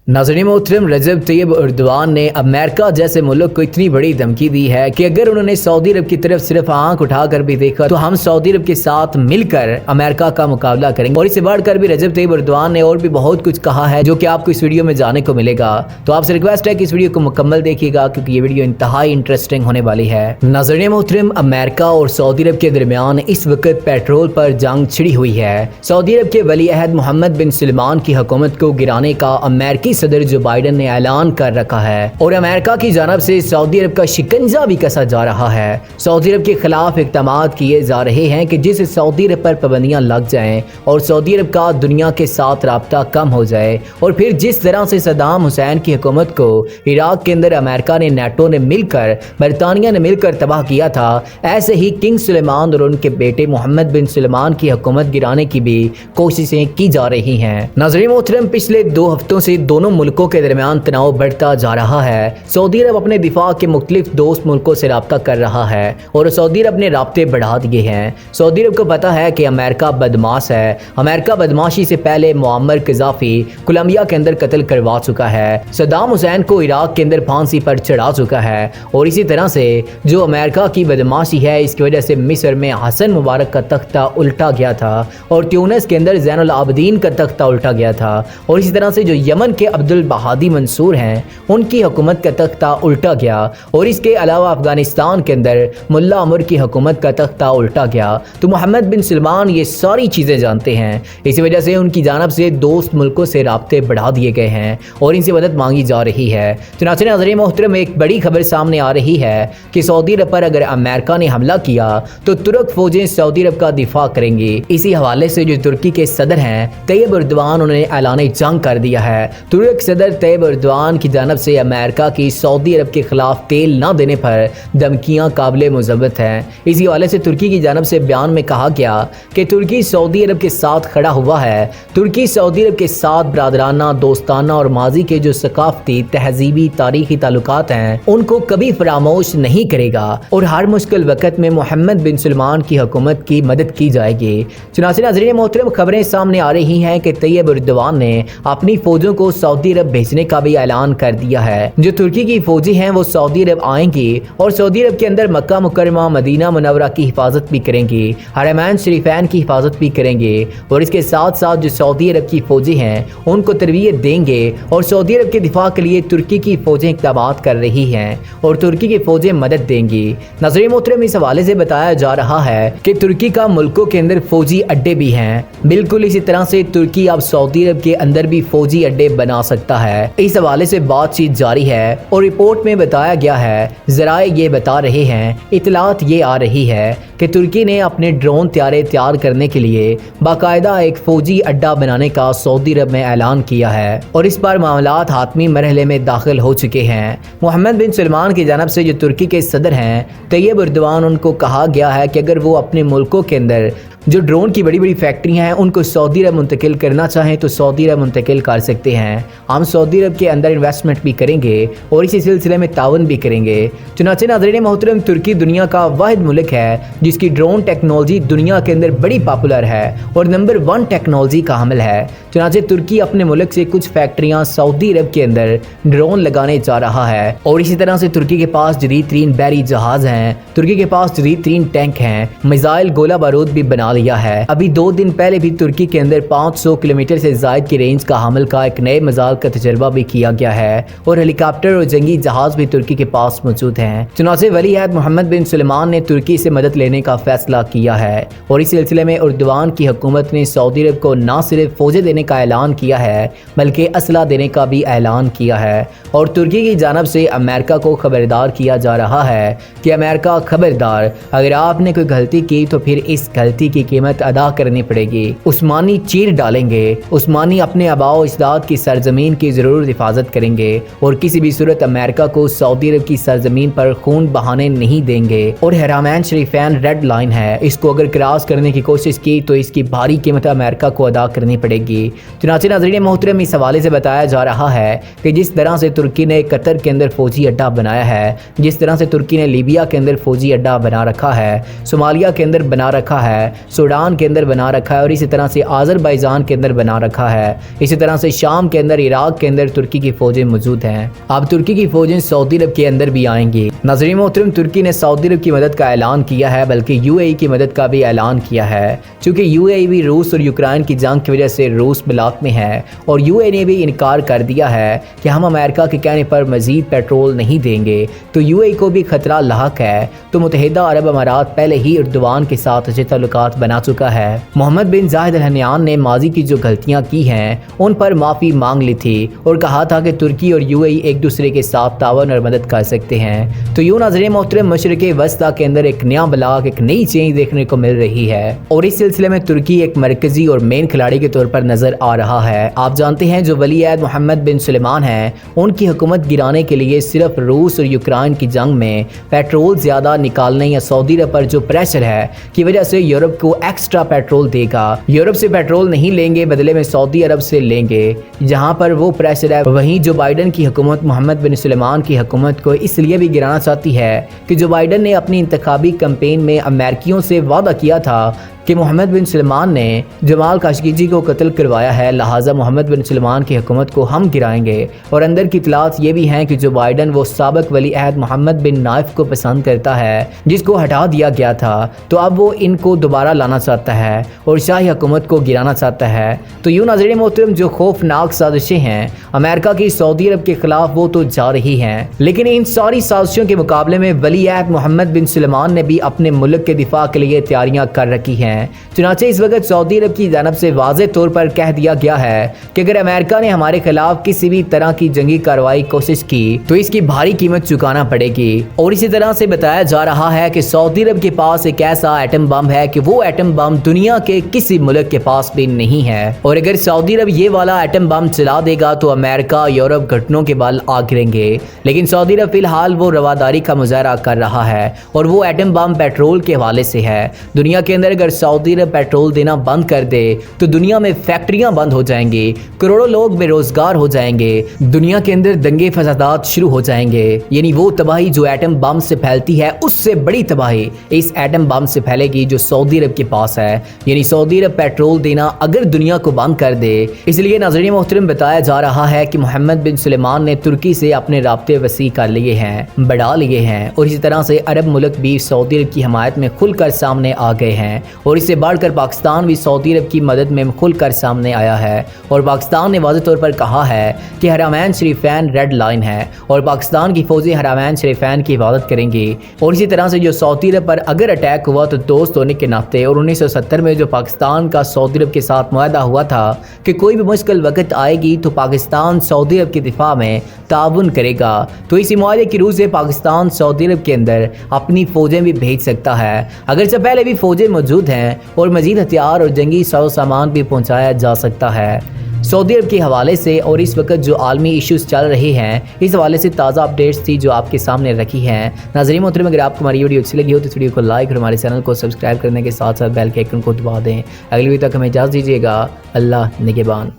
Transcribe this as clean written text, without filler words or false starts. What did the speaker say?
नाज़रीन मोहतरम, रजब Tayyip Erdogan ने अमेरिका जैसे मुल्क को इतनी बड़ी धमकी दी है कि अगर उन्होंने सऊदी अरब की तरफ सिर्फ आंख उठाकर भी देखा तो हम सऊदी अरब के साथ मिलकर अमेरिका का मुकाबला करेंगे। और इससे बढ़कर भी रजब तैयब एर्दोगान ने और भी बहुत कुछ कहा है जो कि आपको इस वीडियो में जानने को मिलेगा। तो आपसे रिक्वेस्ट है कि इस वीडियो को मुकम्मल देखिएगा क्योंकि ये वीडियो इंतहाई इंटरेस्टिंग होने वाली है। नाज़रीन मोहतरम, अमेरिका और सऊदी अरब के दरमियान इस वक्त पेट्रोल पर जंग छिड़ी हुई है। सऊदी अरब के वली अहद मोहम्मद बिन सलमान की हुकूमत को गिराने का अमेरिकी सदर जो बाइडन ने ऐलान कर रखा है और अमेरिका की जानब से सऊदी अरब का शिकंजा भी कसा जा रहा है। सऊदी अरब के खिलाफ इक़दामात किए जा रहे हैं कि जिससे सऊदी अरब पर पाबंदियां लग जाएं और सऊदी अरब का दुनिया के साथ राब्ता कम हो जाए। और फिर जिस तरह से सद्दाम हुसैन की हुकूमत को इराक के अंदर अमेरिका ने, नेटो ने मिलकर, बरतानिया ने मिलकर तबाह किया था, ऐसे ही किंग सुलेमान और उनके बेटे मोहम्मद बिन सलमान की हुकूमत गिराने की भी कोशिशें की जा रही हैं। नाज़रीन मोहतरम, पिछले 2 हफ्तों से दोनों मुल्कों के दरमियान तनाव बढ़ता जा रहा है। सऊदी अरब अपने दिफा के मुख्तलिफ दोस्त मुल्कों से राब्ता कर रहा है और सऊदी अरब ने राब्ते बढ़ा दिए हैं। सऊदी अरब को पता है कि अमेरिका बदमाश है। अमेरिका बदमाशी से पहले मुअम्मर कज़ाफ़ी कोलंबिया के अंदर कत्ल करवा चुका है, सद्दाम हुसैन को इराक के अंदर फांसी पर चढ़ा चुका है। और इसी तरह से जो अमेरिका की बदमाशी है, इसकी वजह से मिस्र में हसन मुबारक का तख्ता उल्टा गया था और ट्यूनिस के अंदर ज़ैनुल आबिदीन का तख्ता उल्टा गया था। और इसी तरह से जो यमन के अब्दुल बहादी मंसूर हैं, उनकी हुकूमत का तख्ता उल्टा गया। और इसके अलावा अफगानिस्तान के अंदर मुल्ला उमर की हुकूमत का तख्ता उल्टा गया। तो मोहम्मद बिन सलमान ये सारी चीज़ें जानते हैं, इसी वजह से उनकी जानब से दोस्त मुल्कों से राब्ते बढ़ा दिए गए हैं और इनसे मदद मांगी जा रही है। चुनांचे नाज़रीन मोहतरम, एक बड़ी खबर सामने आ रही है कि सऊदी अरब पर अगर अमेरिका ने हमला किया तो तुर्क फौजें सऊदी अरब का दिफा करेंगी। इसी हवाले से जो तुर्की के सदर हैं तैयब एर्दोगान, उन्होंने ऐलान जंग कर दिया है। तुर्क सदर तैयब एर्दोगान की जानब से अमेरिका की सऊदी अरब के खिलाफ तेल न देने पर धमकियां काबिल मुज़ब्बत हैं। इसी हवाले से तुर्की की जानब से बयान में कहा गया कि तुर्की सऊदी अरब के साथ खड़ा हुआ है। तुर्की सऊदी अरब के साथ बरादराना, दोस्ताना और माजी के जो सकाफती, तहजीबी, तारीखी ताल्लुकात हैं उनको कभी फरामोश नहीं करेगा और हर मुश्किल वक्त में मोहम्मद बिन सलमान की हुकूमत की मदद की जाएगी। चुनांचे नाज़रीन मोहतरम, खबरें सामने आ रही हैं कि तैयब एर्दोगान ने अपनी फौजों को सऊदी अरब भेजने का भी ऐलान कर दिया है। जो तुर्की की फौजी हैं वो सऊदी अरब आएंगी और सऊदी अरब के अंदर मक्का मुकर्रमा, मदीना मुनव्वरा की हिफाजत भी करेंगी, हरमैन शरीफैन की हिफाजत भी करेंगे। और इसके साथ साथ जो सऊदी अरब की फौजी हैं उनको तरबियत देंगे और सऊदी अरब के दिफा के लिए तुर्की की फौजें इक़दामात कर रही हैं और तुर्की की फौजें मदद देंगी। नाज़रीन मोहतरम, इस हवाले से बताया जा रहा है कि तुर्की का मुल्कों के अंदर फौजी अड्डे भी हैं। बिल्कुल इसी तरह से तुर्की अब सऊदी अरब के अंदर भी फौजी अड्डे बना सकता है। इस हवाले से बातचीत जारी है और रिपोर्ट में बताया गया है, ज़राए ये बता रहे हैं, इतलात ये आ रही है कि तुर्की ने अपने ड्रोन त्यारे तैयार करने के लिए बाकायदा एक फौजी अड्डा बनाने का सऊदी अरब में ऐलान किया है और इस पर मामलात हातमी मरहले में दाखिल हो चुके हैं। मोहम्मद बिन सलमान की जानब से जो तुर्की के सदर हैं तैयब एर्दोगान, उनको कहा गया है कि अगर वो अपने मुल्कों के अंदर जो ड्रोन की बड़ी बड़ी फैक्ट्रियां हैं उनको सऊदी अरब मुंतकिल करना चाहें तो सऊदी अरब मुंतकिल कर सकते हैं। हम सऊदी अरब के अंदर इन्वेस्टमेंट भी करेंगे और इसी सिलसिले में ताउन भी करेंगे। चुनांचे नाज़रीन मोहतरम, तुर्की दुनिया का वाहिद मुल्क है जिसकी ड्रोन टेक्नोलॉजी दुनिया के अंदर बड़ी पॉपुलर है और नंबर 1 टेक्नोलॉजी का हामिल है। चुनांचे तुर्की अपने मुल्क से कुछ फैक्ट्रियाँ सऊदी अरब के अंदर ड्रोन लगाने जा रहा है और इसी तरह से तुर्की के पास जदीद तरीन बहरी जहाज़ हैं, तुर्की के पास जदीद तरीन टैंक हैं, मिसाइल, गोला बारूद भी बना लिया है। अभी 2 दिन पहले भी तुर्की के अंदर 500 किलोमीटर से ज़ायद की रेंज का हामिल का एक नए मिसाइल का तजर्बा भी किया गया है और हेलीकॉप्टर और जंगी जहाज भी तुर्की के पास मौजूद हैं। चुनांचे वली अहद मोहम्मद बिन सलमान ने तुर्की से मदद लेने का फैसला किया है और इस सिलसिले में एर्दोगान की हुकूमत ने सऊदी अरब को न सिर्फ फौजें देने का ऐलान किया है बल्कि असला देने का भी ऐलान किया है। और तुर्की की जानब से अमेरिका को खबरदार किया जा रहा है कि अमेरिका खबरदार, अगर आपने कोई गलती की तो फिर इस गलती की कीमत अदा करनी पड़ेगी। उस्मानी चीर डालेंगे, उस्मानी अपने आबाओ इजदाद की सरजमीन की जरूर हिफाजत करेंगे और किसी भी सूरत अमेरिका को सऊदी अरब की सरजमीन पर खून बहाने नहीं देंगे। और हरमैन शरीफैन रेड लाइन है, इसको अगर क्रॉस करने की कोशिश की तो इसकी भारी कीमत अमेरिका को अदा करनी पड़ेगी। चुनांचे नाज़रीन मोहतरम, इस हवाले से बताया जा रहा है कि जिस तरह से तुर्की ने कतर के अंदर फौजी अड्डा बनाया है, जिस तरह से तुर्की ने लीबिया के अंदर फौजी अड्डा बना रखा है, सोमालिया के अंदर बना रखा है, सूडान के अंदर बना रखा है और इसी तरह से आज़रबाईजान के अंदर बना रखा है। इसी तरह से शाम के अंदर, इराक के अंदर तुर्की की फौजें मौजूद हैं। अब तुर्की की फौजें सऊदी अरब के अंदर भी आएंगी। नाज़रीन मोहतरम, तुर्की ने सऊदी अरब की मदद का ऐलान किया है, बल्कि यूएई की मदद का भी ऐलान किया है। चूँकि यूएई भी रूस और यूक्रेन की जंग की वजह से रूस ब्लॉक में है और यूएई ने भी इनकार कर दिया है कि हम अमेरिका के कहने पर मजीद पेट्रोल नहीं देंगे, तो यूएई को भी खतरा लाहक है। तो मुत्तहिदा अरब अमारात पहले ही एर्दोगान के साथ अच्छे ताल्लुकात बना चुका है। मोहम्मद बिन जायद अल नहयान ने माजी की जो गलतियां की हैं उन पर माफ़ी मांग ली थी और कहा था कि तुर्की और यूएई एक दूसरे के साथ तावन और मदद कर सकते हैं। तो यूं नाज़रीन मोहतरम, मशरिक़ वस्ता के अंदर एक नया ब्लॉक, एक नई चेंज देखने को मिल रही है और इस सिलसिले में तुर्की एक मरकजी और मेन खिलाड़ी के तौर पर नजर आ रहा है। आप जानते हैं जो वली अहद मोहम्मद बिन सुलेमान हैं, उनकी हुकूमत गिराने के लिए सिर्फ रूस और यूक्रेन की जंग में पेट्रोल ज़्यादा निकालने या सऊदी अरब पर जो प्रेशर है की वजह से यूरोप को एक्स्ट्रा पेट्रोल देगा। यूरोप से पेट्रोल नहीं लेंगे, बदले में सऊदी अरब से लेंगे। जहां पर वो प्रेशर है, वहीं जो बाइडन की हुकूमत मोहम्मद बिन सुलेमान की हुकूमत को इसलिए भी गिराना चाहती है कि जो बाइडन ने अपनी इंतखाबी कैंपेन में अमेरिकियों से वादा किया था कि मोहम्मद बिन सलमान ने जमाल खाशोगी को कत्ल करवाया है, लिहाजा मोहम्मद बिन सलमान की हुकूमत को हम गिराएंगे। और अंदर की इतलात ये भी हैं कि जो बाइडन वो साबिक वली अहद मोहम्मद बिन नाइफ को पसंद करता है, जिसको हटा दिया गया था, तो अब वो इनको दोबारा लाना चाहता है और शाही हुकूमत को गिराना चाहता है। तो यूँ नाज़रीन मोहतरम, जो खौफनाक साजिशें हैं अमेरिका की सऊदी अरब के खिलाफ वो तो जा रही हैं, लेकिन इन सारी साजिशों के मुकाबले में वली अहद मोहम्मद बिन सलमान ने भी अपने मुल्क के दिफा के लिए तैयारियां कर रखी हैं। चुनांचे इस वक्त सऊदी अरब की जानब से वाज़ेह तौर पर कह दिया गया है कि अगर अमेरिका ने हमारे खिलाफ किसी भी तरह की जंगी कार्रवाई कोशिश की तो इसकी भारी कीमत चुकाना पड़ेगी। और इसी तरह से बताया जा रहा है कि सऊदी अरब के पास एक ऐसा एटम बम है कि वो एटम बम दुनिया के किसी मुल्क के पास भी नहीं है। और अगर सऊदी अरब ये वाला एटम बम चला देगा तो अमेरिका यूरोप घुटनों के बल आ गिरेंगे। लेकिन सऊदी अरब फिलहाल वो रवादारी का मुजाहरा कर रहा है और वो एटम बम पेट्रोल के हवाले से है। दुनिया के अंदर अगर सऊदी अरब पेट्रोल देना बंद कर दे तो दुनिया में फैक्ट्रियां बंद हो जाएंगी, करोड़ों लोग बेरोजगार हो जाएंगे, दुनिया के अंदर दंगे फसादात शुरू हो जाएंगे। यानी वो तबाही जो एटम बम से फैलती है उससे बड़ी तबाही इस एटम बम से फैलेगी जो सऊदी अरब के पास है। यानी सऊदी अरब पेट्रोल देना अगर दुनिया को बंद कर दे, इसलिए नाज़रीन मोहतरम बताया जा रहा है कि मोहम्मद बिन सुलेमान ने तुर्की से अपने राब्ते वसी कर लिए हैं, बढ़ा लिए हैं। और इसी तरह से अरब मुल्क भी सऊदी अरब की हमायत में खुलकर सामने आ गए हैं और इससे बढ़कर पाकिस्तान भी सऊदी अरब की मदद में खुलकर सामने आया है। और पाकिस्तान ने वाज़ेह तौर पर कहा है कि हरमैन शरीफैन रेड लाइन है और पाकिस्तान की फौजें हरमैन शरीफैन की हिफाजत करेंगी। और इसी तरह से जो सऊदी अरब पर अगर अटैक हुआ तो दोस्त होने के नाते, और 1970 में जो पाकिस्तान का सऊदी अरब के साथ मुआहदा हुआ था कि कोई भी मुश्किल वक्त आएगी तो पाकिस्तान सऊदी अरब के दिफा में ताउन करेगा, तो इसी मुआहदे की रूह से पाकिस्तान सऊदी अरब के अंदर अपनी फौजें भी भेज सकता है। अगरचे पहले भी फौजें मौजूद हैं और मजीद हथियार और जंगी साजो सामान भी पहुंचाया जा सकता है सऊदी अरब के हवाले से। और इस वक्त जो आलमी इश्यूज चल रहे हैं इस हवाले से ताज़ा अपडेट्स थी जो आपके सामने रखी हैं। नाज़रीन मोहतरम, अगर आपको हमारी वीडियो अच्छी लगी हो तो इस वीडियो को लाइक और हमारे चैनल को सब्सक्राइब करने के साथ साथ बेल के आइकन को दबा दें। अगली वीडियो तक हमें इजाज़त दीजिएगा। अल्लाह निगहबान।